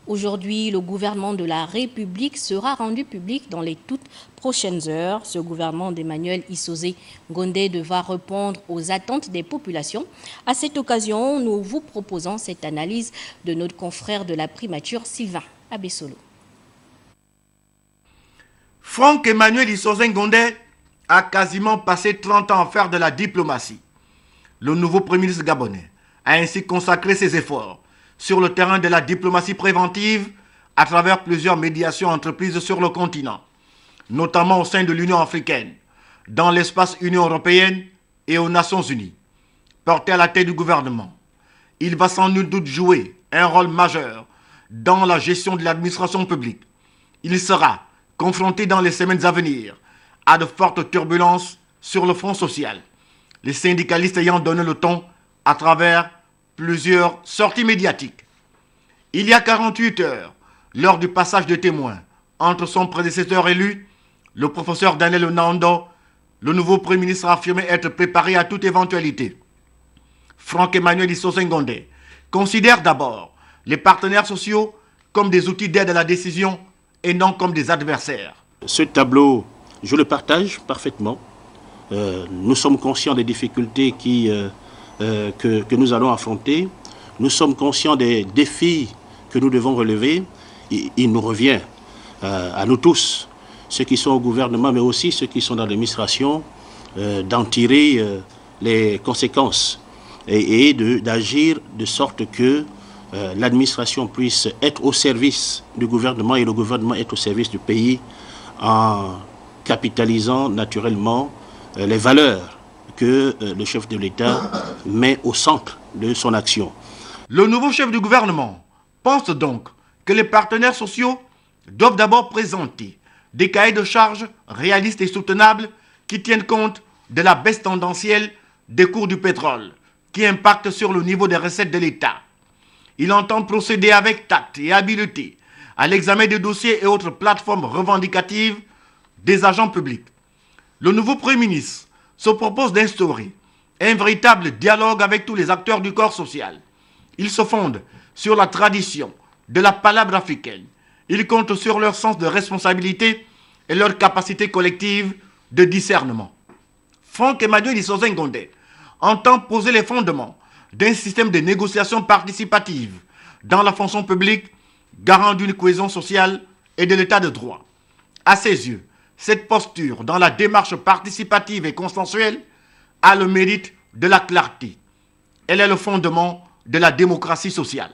Aujourd'hui, le gouvernement de la République sera rendu public dans les toutes prochaines heures. Ce gouvernement d'Emmanuel Issoze Ngondé devra répondre aux attentes des populations. À cette occasion, nous vous proposons cette analyse de notre confrère de la primature, Sylvain Abessolo. Franck Emmanuel Issoze Ngondé a quasiment passé 30 ans à faire de la diplomatie. Le nouveau Premier ministre gabonais a ainsi consacré ses efforts sur le terrain de la diplomatie préventive à travers plusieurs médiations entreprises sur le continent, notamment au sein de l'Union africaine, dans l'espace Union européenne et aux Nations unies. Porté à la tête du gouvernement, il va sans nul doute jouer un rôle majeur dans la gestion de l'administration publique. Il sera confronté dans les semaines à venir à de fortes turbulences sur le front social, les syndicalistes ayant donné le ton à travers plusieurs sorties médiatiques. Il y a 48 heures, lors du passage de témoins entre son prédécesseur élu, le professeur Daniel Nando, le nouveau Premier ministre a affirmé être préparé à toute éventualité. Franck Emmanuel Issoze Ngondé considère d'abord les partenaires sociaux comme des outils d'aide à la décision et non comme des adversaires. Ce tableau, je le partage parfaitement. Nous sommes conscients des difficultés que nous allons affronter. Nous sommes conscients des défis que nous devons relever. Il nous revient à nous tous, ceux qui sont au gouvernement, mais aussi ceux qui sont dans l'administration, d'en tirer les conséquences et d'agir de sorte que l'administration puisse être au service du gouvernement et le gouvernement être au service du pays en capitalisant naturellement les valeurs que le chef de l'État met au centre de son action. Le nouveau chef du gouvernement pense donc que les partenaires sociaux doivent d'abord présenter des cahiers de charges réalistes et soutenables qui tiennent compte de la baisse tendancielle des cours du pétrole qui impacte sur le niveau des recettes de l'État. Il entend procéder avec tact et habileté à l'examen des dossiers et autres plateformes revendicatives des agents publics. Le nouveau Premier ministre se propose d'instaurer un véritable dialogue avec tous les acteurs du corps social. Il se fonde sur la tradition de la palabre africaine. Il compte sur leur sens de responsabilité et leur capacité collective de discernement. Franck Emmanuel Issoze Ngondé entend poser les fondements d'un système de négociation participative dans la fonction publique, garant d'une cohésion sociale et de l'état de droit. À ses yeux, cette posture dans la démarche participative et consensuelle a le mérite de la clarté. Elle est le fondement de la démocratie sociale.